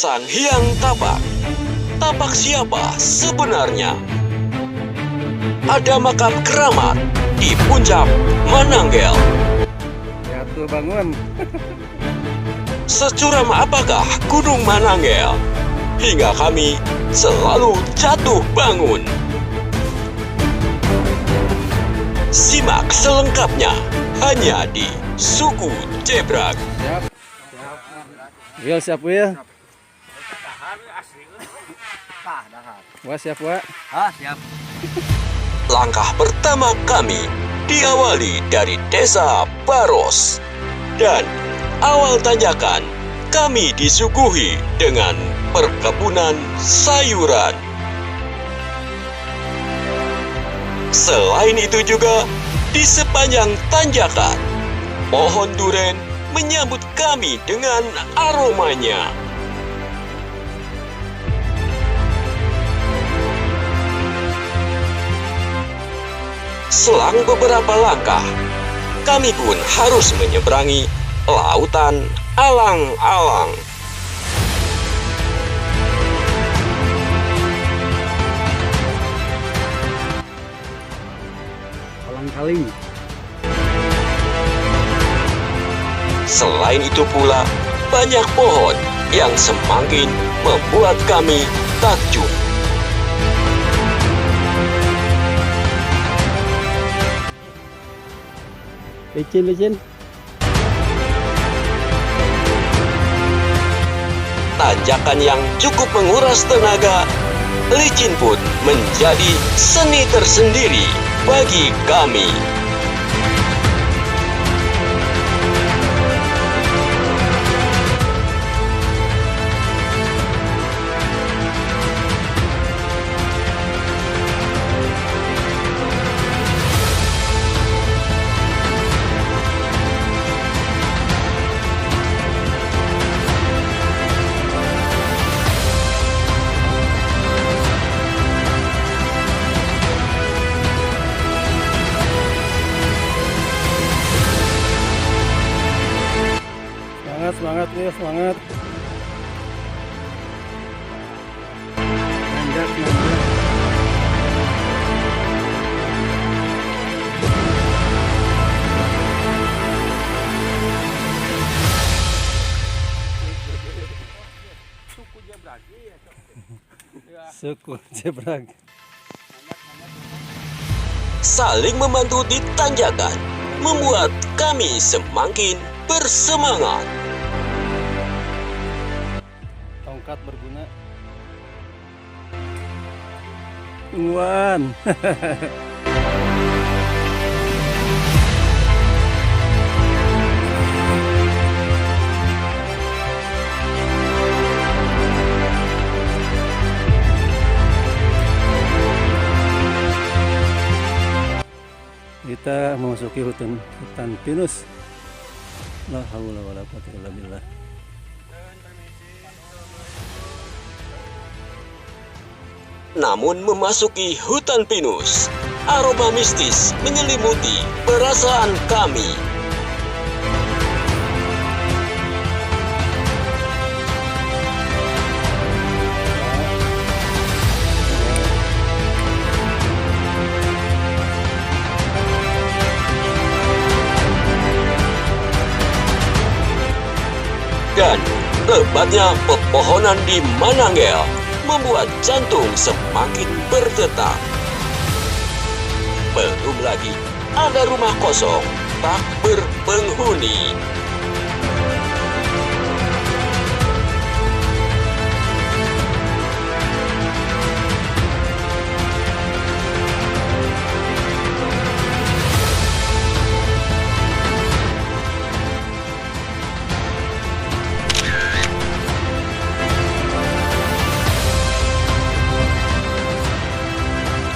Sang Hyang Tapak. Tapak siapa sebenarnya? Ada makam keramat di puncak Mananggel. Jatuh bangun. Securam apakah Gunung Mananggel? Hingga kami selalu jatuh bangun. Simak selengkapnya hanya di Suku Jebrag. Siap. Will siap Will. Wah siap Wah. Siap. Langkah pertama kami diawali dari Desa Baros. Dan awal tanjakan kami disuguhi dengan perkebunan sayuran. Selain itu juga di sepanjang tanjakan, pohon duren menyambut kami dengan aromanya. Selang beberapa langkah, kami pun harus menyeberangi lautan alang-alang. Alang-aling. Selain itu pula, banyak pohon yang semakin membuat kami takjub. Licin. Tanjakan yang cukup menguras tenaga, licin pun menjadi seni tersendiri bagi kami. Semangat Will, semangat. Nanjak. Suku Jebrag. Saling membantu di tanjakan membuat kami semakin bersemangat. Tongkat berguna. Tungguan. Kita memasuki hutan pinus. La haula wala quwwata illa billah. Namun memasuki hutan pinus, aroma mistis menyelimuti perasaan kami. Dan lebatnya pepohonan di Mananggel membuat jantung semakin berdetak. Belum lagi ada rumah kosong tak berpenghuni.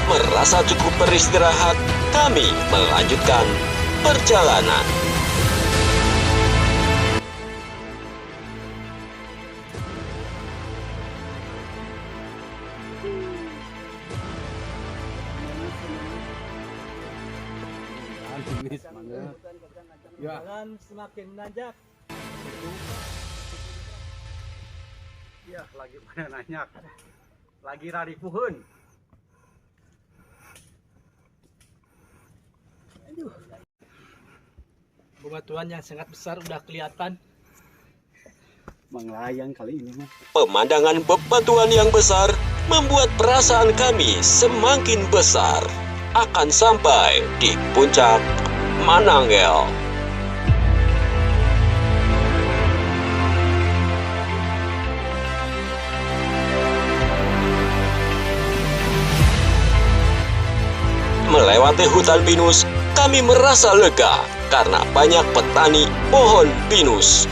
Merasa cukup beristirahat, kami melanjutkan perjalanan. Jalan semakin menanjak. Ya, lagi pada nanya. Lagi rari puhun. Bebatuan yang sangat besar udah kelihatan. Menglayang kali ini mah. Pemandangan bebatuan yang besar membuat perasaan kami semakin besar. Akan sampai di puncak Mananggel. Melewati hutan pinus, kami merasa lega karena banyak petani pohon pinus.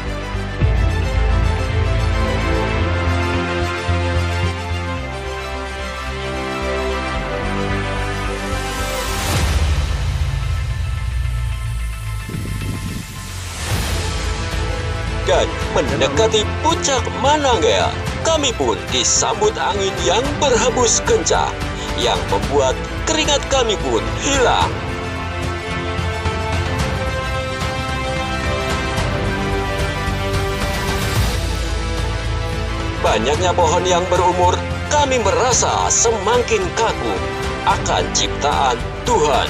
Dan mendekati puncak Mananggel, kami pun disambut angin yang berhembus kencang, yang membuat keringat kami pun hilang. Banyaknya pohon yang berumur, kami merasa semakin kagum akan ciptaan Tuhan.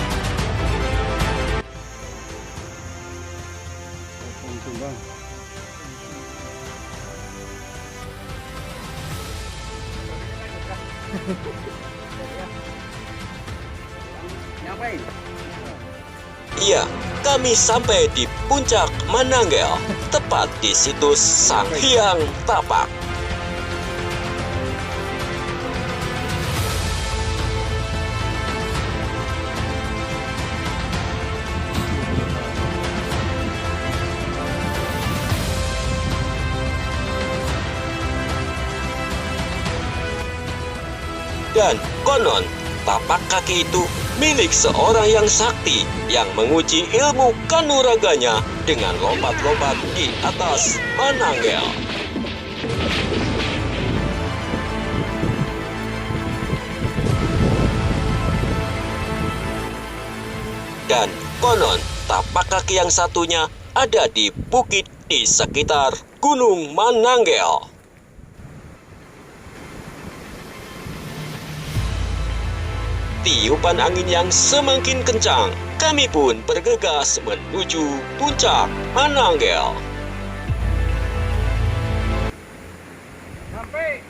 Pohon tumbang. Ngapain? Iya, kami sampai di puncak Mananggel, tepat di situs Sang Hyang Tapak. Dan konon, tapak kaki itu milik seorang yang sakti yang menguji ilmu kanuraganya dengan lompat-lompat di atas Mananggel. Dan konon, tapak kaki yang satunya ada di bukit di sekitar Gunung Mananggel. Tiupan angin yang semakin kencang, kami pun bergegas menuju puncak Mananggel. Sampai.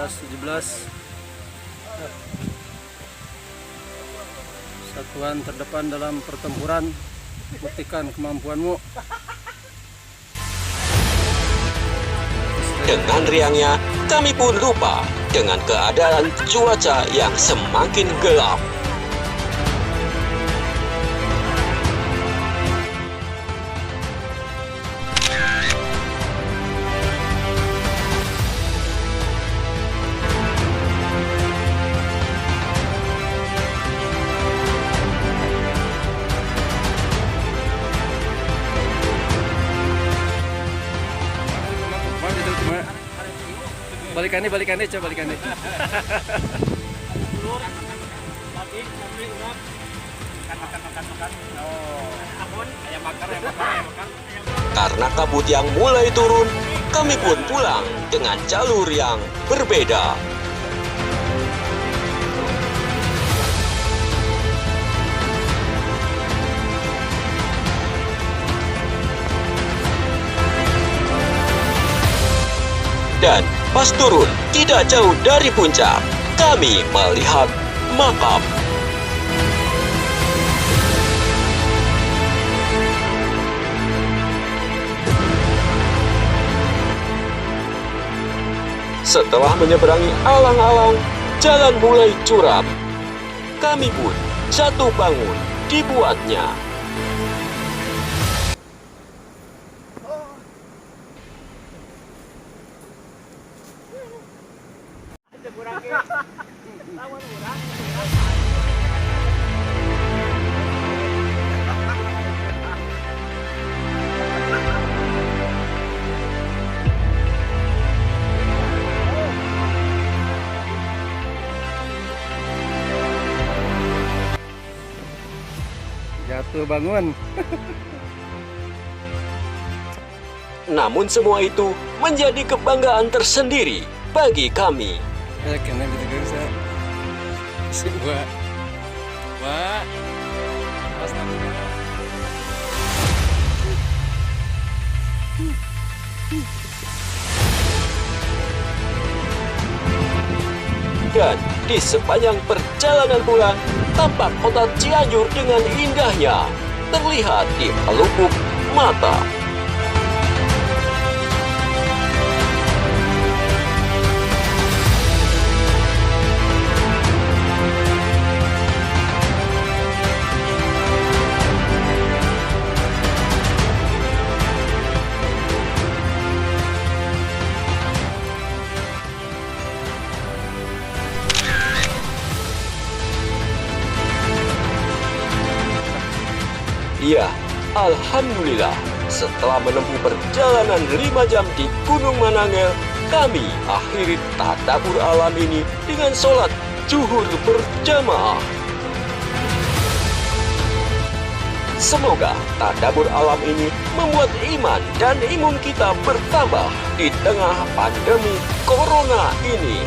Sebelas. Satuan terdepan dalam pertempuran, buktikan kemampuanmu. Dengan riangnya, kami pun lupa dengan keadaan cuaca yang semakin gelap. Balikannya, coba balikannya. Karena kabut yang mulai turun, kami pun pulang dengan jalur yang berbeda. Dan pas turun, tidak jauh dari puncak, kami melihat makam. Setelah menyeberangi alang-alang, jalan mulai curam. Kami pun jatuh bangun dibuatnya. Tuh bangun. Namun semua itu menjadi kebanggaan tersendiri bagi kami. Kena ditegur saya. Si Wak. Wak. Pas namanya. Dan di sepanjang perjalanan pulang, tampak kota Cianjur dengan indahnya terlihat di pelupuk mata. Ya, alhamdulillah, setelah menempuh perjalanan 5 jam di Gunung Manangel, kami akhiri tadabbur alam ini dengan sholat zuhur berjamaah. Semoga tadabbur alam ini membuat iman dan imun kita bertambah di tengah pandemi corona ini.